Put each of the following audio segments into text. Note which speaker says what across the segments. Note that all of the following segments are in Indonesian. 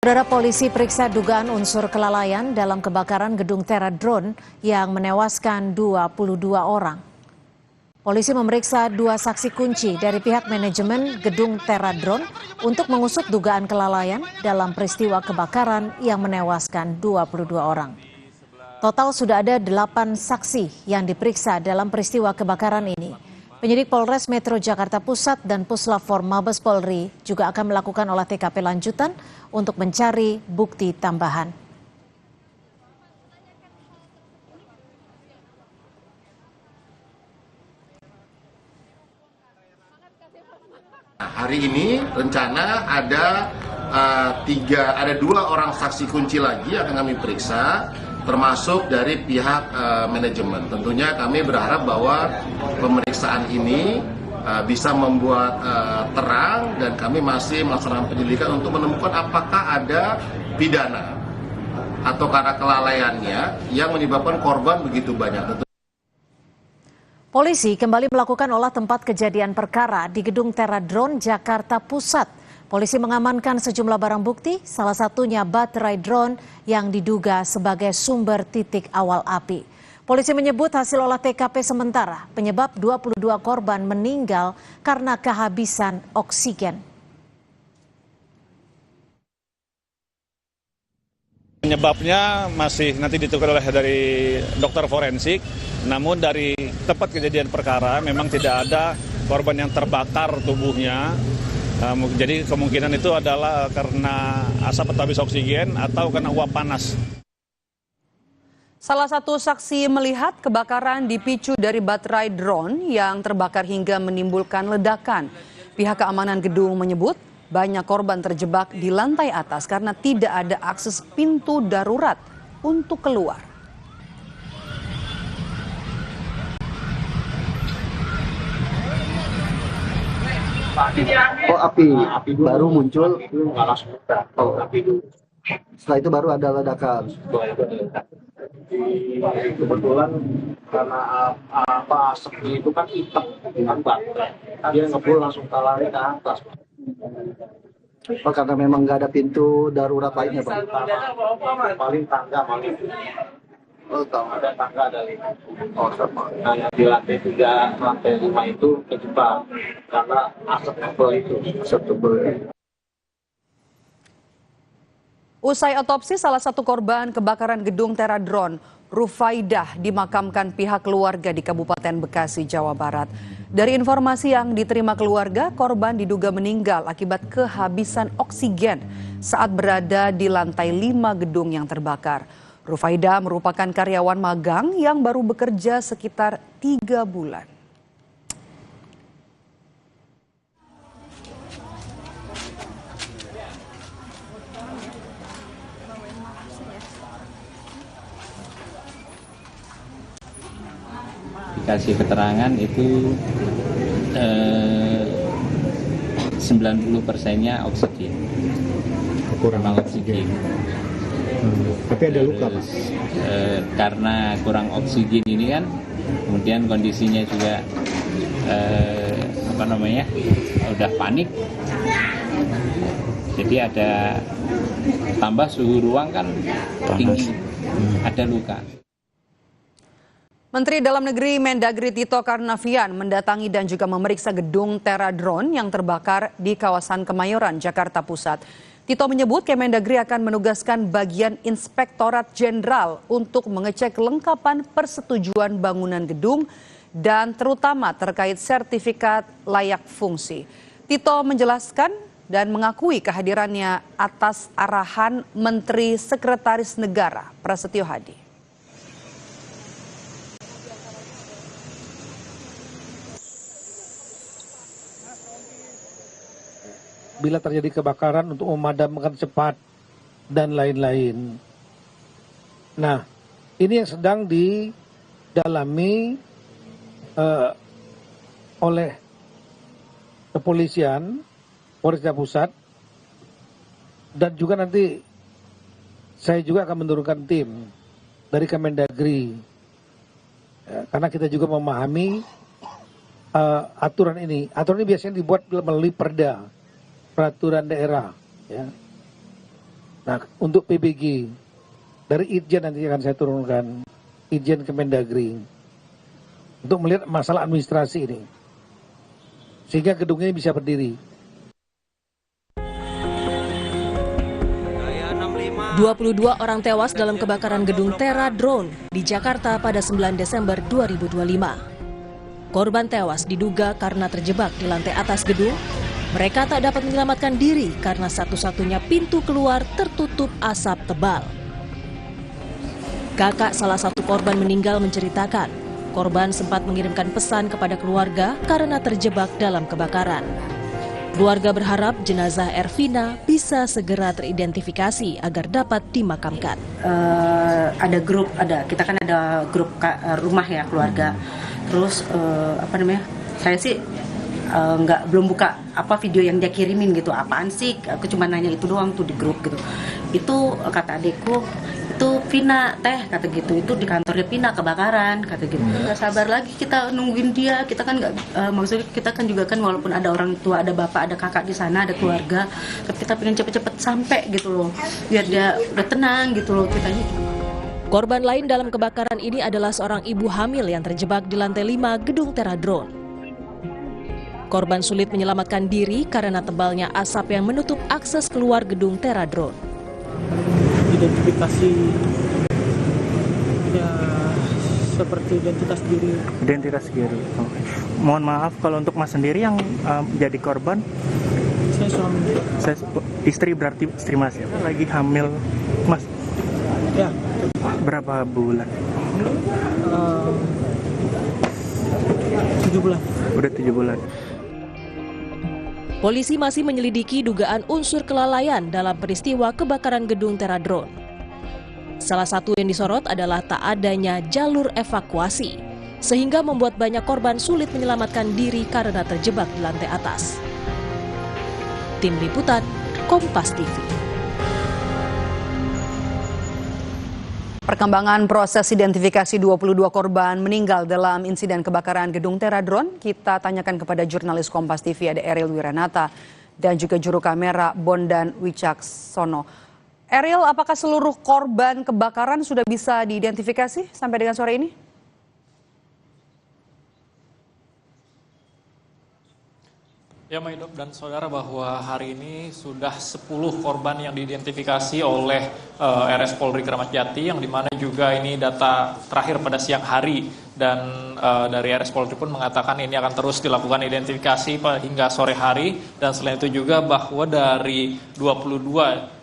Speaker 1: Saudara, polisi periksa dugaan unsur kelalaian dalam kebakaran gedung Teradron yang menewaskan 22 orang. Polisi memeriksa 2 saksi kunci dari pihak manajemen gedung Teradron untuk mengusut dugaan kelalaian dalam peristiwa kebakaran yang menewaskan 22 orang. Total sudah ada 8 saksi yang diperiksa dalam peristiwa kebakaran ini. Penyidik Polres Metro Jakarta Pusat dan Puslapfor Mabes Polri juga akan melakukan olah TKP lanjutan untuk mencari bukti tambahan.
Speaker 2: Hari ini rencana ada 2 orang saksi kunci lagi yang akan kami periksa, termasuk dari pihak manajemen. Tentunya kami berharap bahwa pemeriksaan ini bisa membuat terang, dan kami masih melaksanakan penyelidikan untuk menemukan apakah ada pidana atau karena kelalaiannya yang menyebabkan korban begitu banyak.
Speaker 1: Polisi kembali melakukan olah tempat kejadian perkara di gedung Teradron Jakarta Pusat. Polisi mengamankan sejumlah barang bukti, salah satunya baterai drone yang diduga sebagai sumber titik awal api. Polisi menyebut hasil olah TKP sementara penyebab 22 korban meninggal karena kehabisan oksigen.
Speaker 3: Penyebabnya masih nanti ditentukan oleh dari dokter forensik, namun dari tempat kejadian perkara memang tidak ada korban yang terbakar tubuhnya. Jadi kemungkinan itu adalah karena asap atau habis oksigen atau karena uap panas.
Speaker 4: Salah satu saksi melihat kebakaran dipicu dari baterai drone yang terbakar hingga menimbulkan ledakan. Pihak keamanan gedung menyebut banyak korban terjebak di lantai atas karena tidak ada akses pintu darurat untuk keluar.
Speaker 5: Oh, api baru muncul, setelah itu baru ada ledakan.
Speaker 6: Kebetulan karena asapnya itu kan hitam dengan baterai, dia ngebul langsung lari ke atas.
Speaker 5: Oh, karena memang nggak ada pintu darurat lainnya, Pak?
Speaker 6: Paling tangga paling.
Speaker 5: Oh, tahu.
Speaker 6: Ada tangga, ada 5.
Speaker 5: Oh, sama.
Speaker 6: Nah, yang di lantai 3, lantai 5 itu kejebak karena asap tebal itu.
Speaker 5: Asap tebal.
Speaker 4: Usai otopsi salah satu korban kebakaran gedung Teradron, Rufaidah, dimakamkan pihak keluarga di Kabupaten Bekasi, Jawa Barat. Dari informasi yang diterima keluarga, korban diduga meninggal akibat kehabisan oksigen saat berada di lantai 5 gedung yang terbakar. Rufaidah merupakan karyawan magang yang baru bekerja sekitar 3 bulan.
Speaker 7: Dikasih keterangan itu 90%-nya oksigen,
Speaker 8: kurang oksigen. Tapi ada luka, Pak?
Speaker 7: Karena kurang oksigen ini kan, kemudian kondisinya juga udah panik, jadi ada tambah suhu ruang kan tinggi, ada luka.
Speaker 4: Menteri Dalam Negeri Mendagri Tito Karnavian mendatangi dan juga memeriksa gedung Teradron yang terbakar di kawasan Kemayoran, Jakarta Pusat. Tito menyebut Kemendagri akan menugaskan bagian Inspektorat Jenderal untuk mengecek kelengkapan persetujuan bangunan gedung dan terutama terkait sertifikat layak fungsi. Tito menjelaskan dan mengakui kehadirannya atas arahan Menteri Sekretaris Negara Prasetyo Hadi.
Speaker 9: Bila terjadi kebakaran untuk memadamkan cepat dan lain-lain. Nah, ini yang sedang didalami oleh kepolisian Polres Jakarta Pusat, dan juga nanti saya juga akan menurunkan tim dari Kemendagri, karena kita juga memahami aturan ini. Aturan ini biasanya dibuat melalui perda, peraturan daerah, ya. Nah, untuk PBG dari Itjen nanti akan saya turunkan, Itjen Kemendagri, untuk melihat masalah administrasi ini, sehingga gedungnya bisa berdiri.
Speaker 10: 22 orang tewas dalam kebakaran gedung Tera Drone di Jakarta pada 9 Desember 2025. Korban tewas diduga karena terjebak di lantai atas gedung. Mereka tak dapat menyelamatkan diri karena satu-satunya pintu keluar tertutup asap tebal. Kakak salah satu korban meninggal menceritakan, korban sempat mengirimkan pesan kepada keluarga karena terjebak dalam kebakaran. Keluarga berharap jenazah Ervina bisa segera teridentifikasi agar dapat dimakamkan.
Speaker 11: Kita kan ada grup rumah ya keluarga. Terus saya sih belum buka video yang dia kirimin gitu. Apaan sih? Aku cuma nanya itu doang tuh di grup gitu. Itu kata adekku, itu Vina kata gitu, itu di kantornya Vina kebakaran kata gitu. Nggak sabar lagi kita nungguin dia, kita kan nggak maksudnya kita kan juga kan walaupun ada orang tua, ada bapak, ada kakak di sana, ada keluarga, tapi kita pengen cepet-cepet sampai gitu loh, biar dia udah tenang gitu loh kitanya.
Speaker 10: Korban lain dalam kebakaran ini adalah seorang ibu hamil yang terjebak di lantai 5 gedung Tera Drone. Korban sulit menyelamatkan diri karena tebalnya asap yang menutup akses keluar gedung Tera Drone.
Speaker 12: Identifikasi ya seperti identitas diri.
Speaker 13: Identitas diri. Okay. Mohon maaf kalau untuk Mas sendiri yang jadi korban.
Speaker 12: Saya suami.
Speaker 13: Saya istri, berarti istri Mas ya. Lagi hamil Mas.
Speaker 12: Ya.
Speaker 13: Berapa bulan?
Speaker 12: 7 bulan.
Speaker 13: Udah 7 bulan.
Speaker 10: Polisi masih menyelidiki dugaan unsur kelalaian dalam peristiwa kebakaran gedung Tera Drone. Salah satu yang disorot adalah tak adanya jalur evakuasi, sehingga membuat banyak korban sulit menyelamatkan diri karena terjebak di lantai atas. Tim Liputan, Kompas TV.
Speaker 4: Perkembangan proses identifikasi 22 korban meninggal dalam insiden kebakaran gedung Tera Drone kita tanyakan kepada jurnalis Kompas TV ada Ariel Wiranata dan juga juru kamera Bondan Wicaksono. Ariel, apakah seluruh korban kebakaran sudah bisa diidentifikasi sampai dengan sore ini?
Speaker 14: Ya, Maidop dan saudara, bahwa hari ini sudah 10 korban yang diidentifikasi oleh RS Polri Kramat Jati, yang dimana juga ini data terakhir pada siang hari, dan dari RS Polri pun mengatakan ini akan terus dilakukan identifikasi hingga sore hari. Dan selain itu juga bahwa dari 22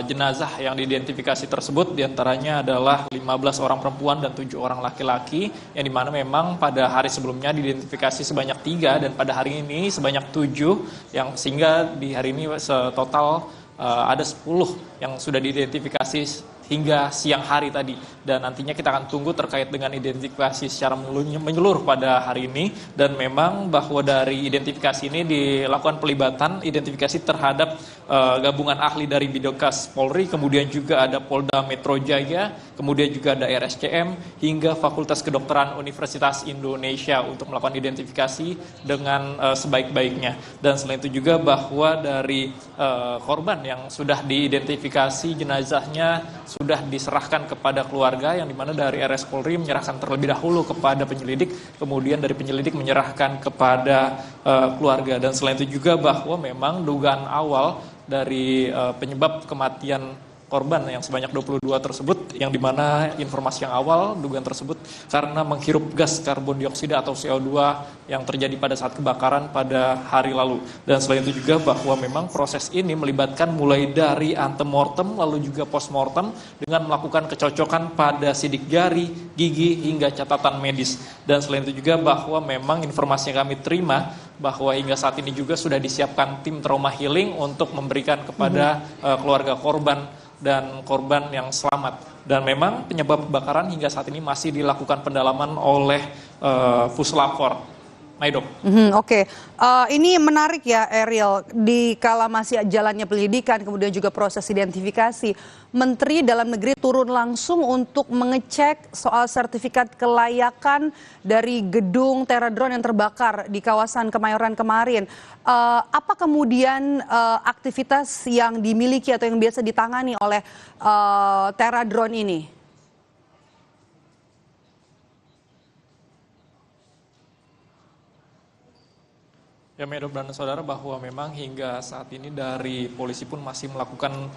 Speaker 14: jenazah yang diidentifikasi tersebut diantaranya adalah 15 orang perempuan dan 7 orang laki-laki, yang dimana memang pada hari sebelumnya diidentifikasi sebanyak 3 dan pada hari ini sebanyak 7, yang sehingga di hari ini total ada 10 yang sudah diidentifikasi hingga siang hari tadi. Dan nantinya kita akan tunggu terkait dengan identifikasi secara menyeluruh pada hari ini. Dan memang bahwa dari identifikasi ini dilakukan pelibatan identifikasi terhadap gabungan ahli dari Bidokas Polri, kemudian juga ada Polda Metro Jaya, kemudian juga ada RSCM, hingga Fakultas Kedokteran Universitas Indonesia untuk melakukan identifikasi dengan sebaik-baiknya. Dan selain itu juga bahwa dari korban yang sudah diidentifikasi jenazahnya sudah diserahkan kepada keluarga, yang dimana dari RS Polri menyerahkan terlebih dahulu kepada penyelidik, kemudian dari penyelidik menyerahkan kepada keluarga. Dan selain itu juga bahwa memang dugaan awal dari penyebab kematian korban yang sebanyak 22 tersebut, yang dimana informasi yang awal dugaan tersebut karena menghirup gas karbon dioksida atau CO2 yang terjadi pada saat kebakaran pada hari lalu. Dan selain itu juga bahwa memang proses ini melibatkan mulai dari antemortem lalu juga postmortem dengan melakukan kecocokan pada sidik jari, gigi hingga catatan medis. Dan selain itu juga bahwa memang informasi yang kami terima bahwa hingga saat ini juga sudah disiapkan tim trauma healing untuk memberikan kepada keluarga korban dan korban yang selamat. Dan memang penyebab kebakaran hingga saat ini masih dilakukan pendalaman oleh Puslapor. Maidop.
Speaker 4: Oke. Ini menarik ya Ariel, di kala masih jalannya penyelidikan kemudian juga proses identifikasi, Menteri Dalam Negeri turun langsung untuk mengecek soal sertifikat kelayakan dari gedung Teradron yang terbakar di kawasan Kemayoran kemarin. Apa kemudian aktivitas yang dimiliki atau yang biasa ditangani oleh Teradron ini?
Speaker 14: Ya, Maidop dan saudara, bahwa memang hingga saat ini dari polisi pun masih melakukan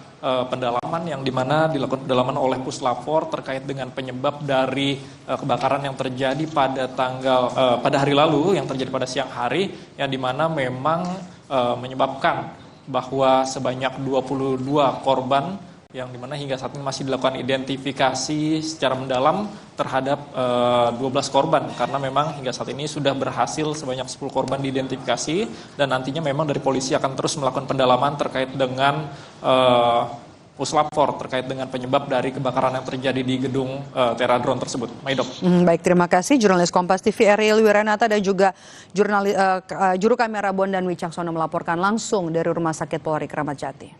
Speaker 14: pendalaman yang dimana dilakukan pendalaman oleh Puslapfor terkait dengan penyebab dari kebakaran yang terjadi pada hari lalu, yang terjadi pada siang hari, yang dimana memang menyebabkan bahwa sebanyak 22 korban yang dimana hingga saat ini masih dilakukan identifikasi secara mendalam terhadap 12 korban, karena memang hingga saat ini sudah berhasil sebanyak 10 korban diidentifikasi, dan nantinya memang dari polisi akan terus melakukan pendalaman terkait dengan Puslapfor terkait dengan penyebab dari kebakaran yang terjadi di gedung Teradron tersebut. Maidop.
Speaker 4: Baik, terima kasih jurnalis Kompas TV Ariel Wiranata dan juga juru kamera Bondan Wicaksono melaporkan langsung dari Rumah Sakit Polri Kramat Jati.